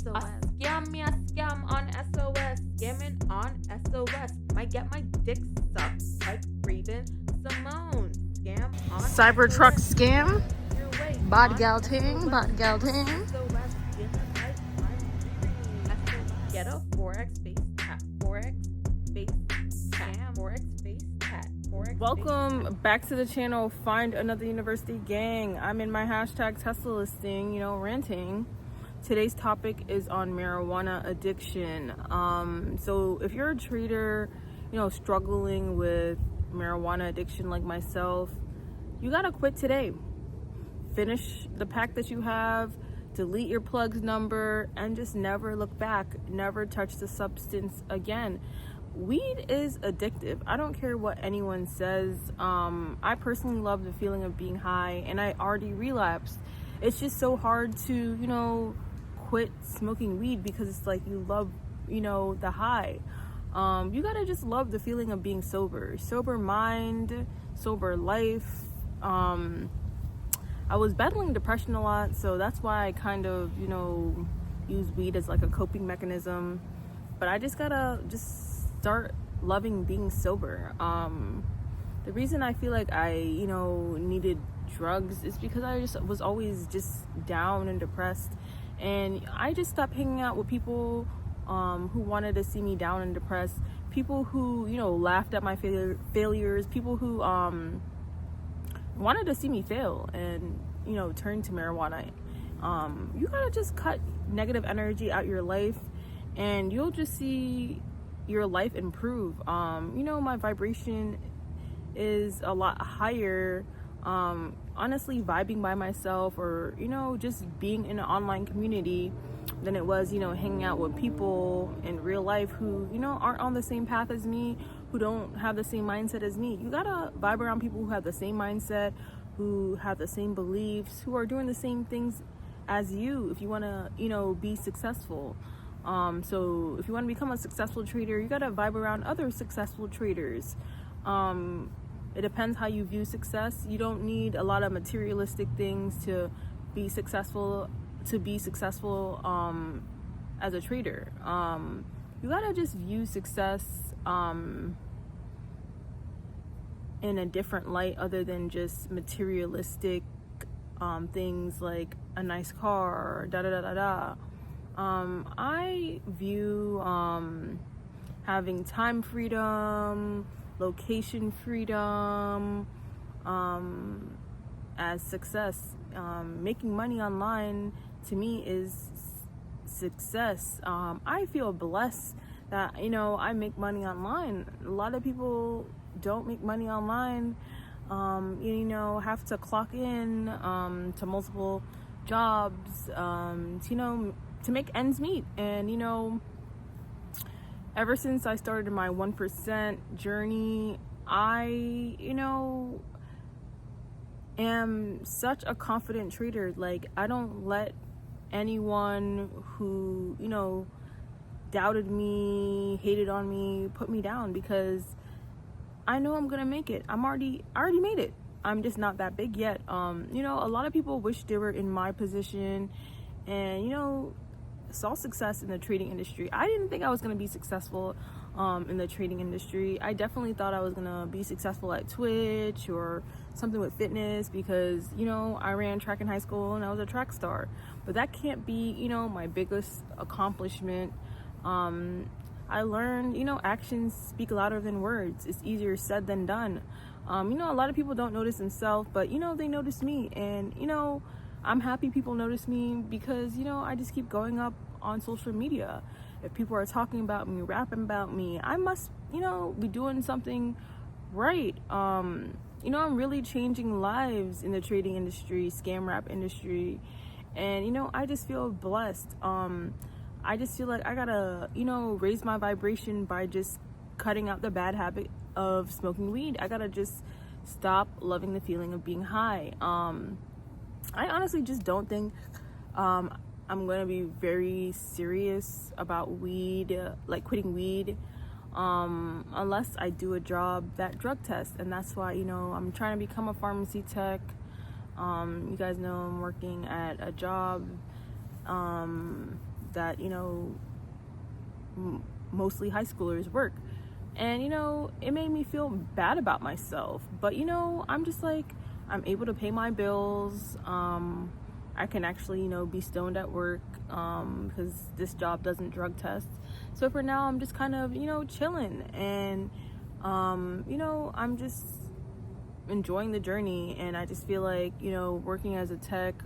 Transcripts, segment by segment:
SOS. Scam me a scam on SOS. Scamming on SOS. Might get my dick sucked. Type Raven Simone. Scam on Cybertruck SOS. scam. Your way Bot on galting. SOS. Bot galting. SOS. Get a type on SOS. Get a Forex face tap. Forex face tap. Forex face tap. Forex. Welcome back to the channel. Find Another University Gang. I'm in my hashtag Tesla listing, ranting. Today's topic is on marijuana addiction. So if you're a trader, struggling with marijuana addiction like myself, you gotta quit today. Finish the pack that you have, delete your plugs number, and just never look back. Never touch the substance again. Weed is addictive. I don't care what anyone says. I personally love the feeling of being high, and I already relapsed. It's just so hard to, quit smoking weed because it's like you love, the high. You gotta just love the feeling of being sober. Sober mind, sober life. I was battling depression a lot, so that's why I kind of, use weed as like a coping mechanism. But I just gotta start loving being sober. The reason I feel like I, needed drugs is because I just was always just down and depressed. And I just stopped hanging out with people who wanted to see me down and depressed. People who, laughed at my failures. People who wanted to see me fail and, turn to marijuana. You gotta just cut negative energy out your life and you'll just see your life improve. My vibration is a lot higher. Honestly, vibing by myself or, just being in an online community than it was, hanging out with people in real life who, aren't on the same path as me, who don't have the same mindset as me. You gotta vibe around people who have the same mindset, who have the same beliefs, who are doing the same things as you if you want to, be successful. So if you want to become a successful trader, you gotta vibe around other successful traders. It depends how you view success. You don't need a lot of materialistic things to be successful. As a trader, you gotta just view success in a different light other than just materialistic things like a nice car, da da da da da. I view having time freedom, location freedom as success. Making money online to me is success. I feel blessed that I make money online. A lot of people don't make money online. Have to clock in to multiple jobs to make ends meet. And ever since I started my 1% journey, I am such a confident trader. Like, I don't let anyone who doubted me, hated on me, put me down, because I know I'm gonna make it. I already made it. I'm just not that big yet. A lot of people wish they were in my position and saw success in the trading industry. I didn't think I was gonna be successful in the trading industry. I definitely thought I was gonna be successful at Twitch or something with fitness because I ran track in high school and I was a track star. But that can't be my biggest accomplishment. I learned actions speak louder than words. It's easier said than done. A lot of people don't notice themselves, but they notice me. And I'm happy people notice me because I just keep going up on social media. If people are talking about me, rapping about me, I must be doing something right. I'm really changing lives in the trading industry, scam rap industry, and I just feel blessed. I just feel like I gotta raise my vibration by just cutting out the bad habit of smoking weed. I gotta just stop loving the feeling of being high. I honestly just don't think I'm gonna be very serious about weed, like quitting weed, unless I do a job that drug tests. And that's why I'm trying to become a pharmacy tech. You guys know I'm working at a job that, you know, mostly high schoolers work. And, you know, it made me feel bad about myself. But, you know, I'm just like, I'm able to pay my bills. I can actually, you know, be stoned at work because this job doesn't drug test. So for now, I'm just kind of, you know, chilling. And, you know, I'm just enjoying the journey. And I just feel like, you know, working as a tech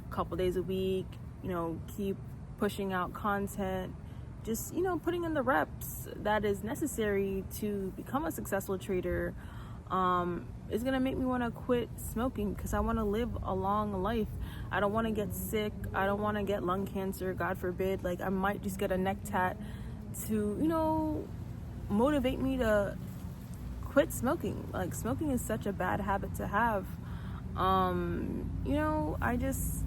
a couple days a week, you know, keep pushing out content, just, you know, putting in the reps that is necessary to become a successful trader is going to make me want to quit smoking, because I want to live a long life. I don't want to get sick. I don't want to get lung cancer, God forbid. Like, I might just get a neck tat to, you know, motivate me to quit smoking. Like, smoking is such a bad habit to have. You know, I just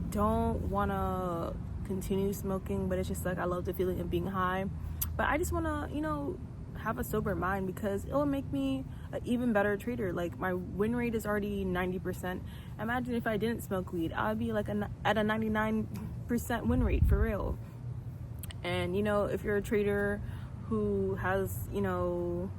don't want to continue smoking, but it's just like I love the feeling of being high. But I just want to, you know, have a sober mind, because it will make me an even better trader. Like, my win rate is already 90%. Imagine if I didn't smoke weed, I'd be like at a 99% win rate for real. And, you know, if you're a trader who has, you know,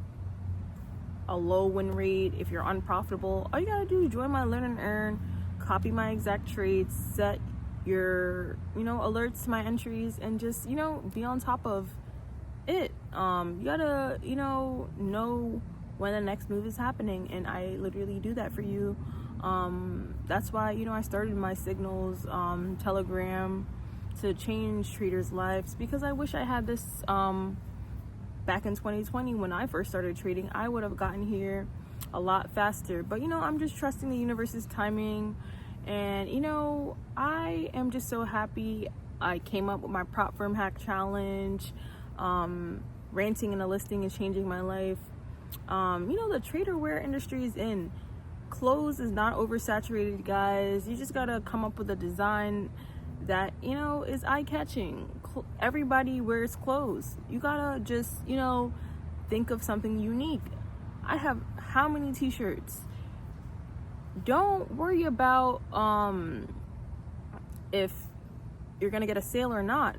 a low win rate, if you're unprofitable, all you gotta do is join my Learn and Earn, copy my exact trades, set your, you know, alerts to my entries, and just, you know, be on top of it. You gotta, you know when the next move is happening, and I literally do that for you. That's why, you know, I started my Signals Telegram to change traders' lives, because I wish I had this back in 2020 when I first started trading. I would have gotten here a lot faster. But, you know, I'm just trusting the universe's timing. And, you know, I am just so happy I came up with my prop firm hack challenge. Ranting in a listing is changing my life. You know, the trader wear industry is in. Clothes is not oversaturated, guys. You just gotta come up with a design that, you know, is eye-catching. Everybody wears clothes. You gotta just, you know, think of something unique. I have how many t-shirts? Don't worry about if you're gonna get a sale or not.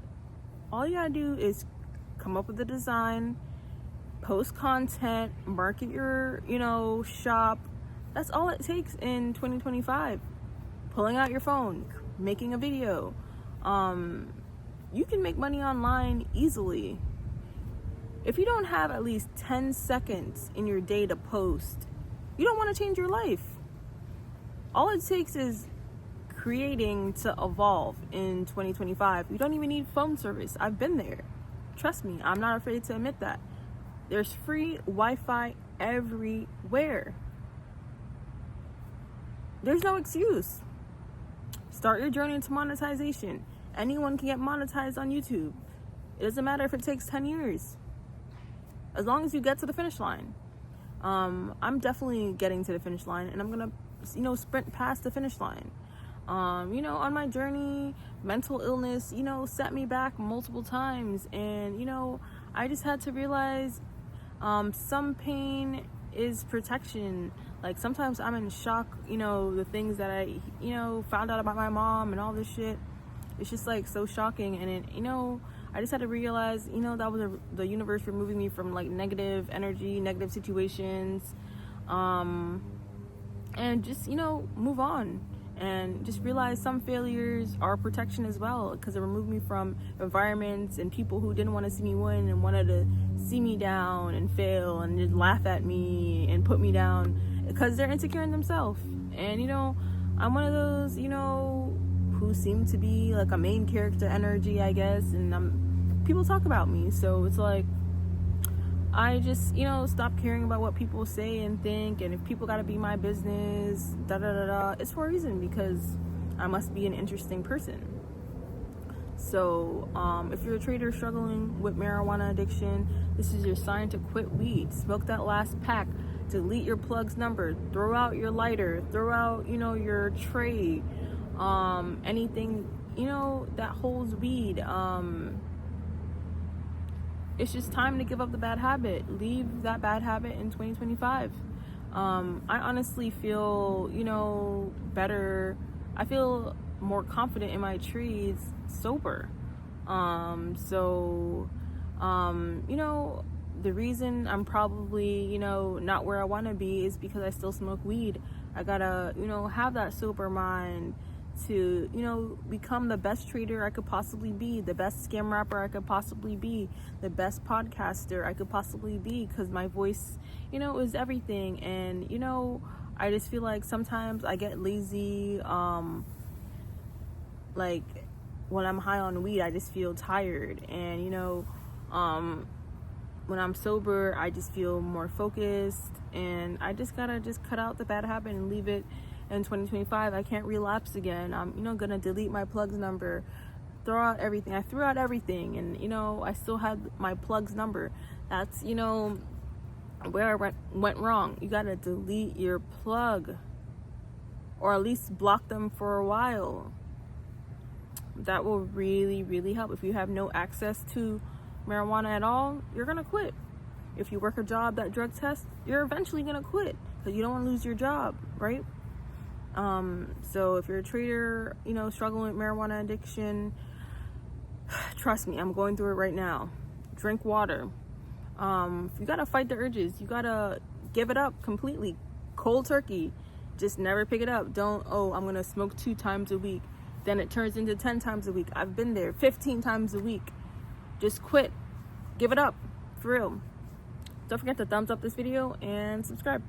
All you gotta do is come up with a design, post content, market your, you know, shop. That's all it takes in 2025. Pulling out your phone, making a video. You can make money online easily. If you don't have at least 10 seconds in your day to post, you don't want to change your life. All it takes is creating to evolve in 2025. You don't even need phone service. I've been there. Trust me, I'm not afraid to admit that. There's free Wi-Fi everywhere. There's no excuse. Start your journey into monetization. Anyone can get monetized on YouTube. It doesn't matter if it takes 10 years. As long as you get to the finish line. I'm definitely getting to the finish line, and I'm gonna, you know, sprint past the finish line. You know, on my journey, mental illness, you know, set me back multiple times. And, you know, I just had to realize some pain is protection. Like, sometimes I'm in shock, you know, the things that I, you know, found out about my mom and all this shit. It's just like so shocking. And it, you know, I just had to realize, you know, that was the universe removing me from like negative energy, negative situations, and just, you know, move on. And just realize some failures are protection as well, because it removed me from environments and people who didn't want to see me win and wanted to see me down and fail and just laugh at me and put me down, because they're insecure in themselves. And, you know, I'm one of those, you know, who seem to be like a main character energy, I guess, and people talk about me, so it's like I just, you know, stop caring about what people say and think. And if people gotta be my business, it's for a reason, because I must be an interesting person. So if you're a trader struggling with marijuana addiction, this is your sign to quit weed. Smoke that last pack, delete your plug's number, throw out your lighter, throw out, you know, your tray, anything, you know, that holds weed. It's just time to give up the bad habit. Leave that bad habit in 2025. I honestly feel, you know, better. I feel more confident in my trades sober. You know, the reason I'm probably, you know, not where I want to be is because I still smoke weed. I gotta, you know, have that sober mind to, you know, become the best trader I could possibly be, the best scam rapper I could possibly be, the best podcaster I could possibly be, because my voice, you know, is everything. And, you know, I just feel like sometimes I get lazy. Like when I'm high on weed, I just feel tired. And, you know, when I'm sober, I just feel more focused. And I just gotta cut out the bad habit and leave it in 2025. I can't relapse again. I'm, you know, gonna delete my plugs number, throw out everything. I threw out everything, and, you know, I still had my plugs number. That's, you know, where I went wrong. You gotta delete your plug, or at least block them for a while. That will really, really help. If you have no access to marijuana at all, you're gonna quit. If you work a job that drug tests, you're eventually gonna quit because you don't want to lose your job, right? So if you're a trader, you know, struggling with marijuana addiction, trust me, I'm going through it right now. Drink water. You gotta fight the urges. You gotta give it up completely. Cold turkey. Just never pick it up. Don't, I'm gonna smoke 2 times a week. Then it turns into 10 times a week. I've been there 15 times a week. Just quit. Give it up. For real. Don't forget to thumbs up this video and subscribe.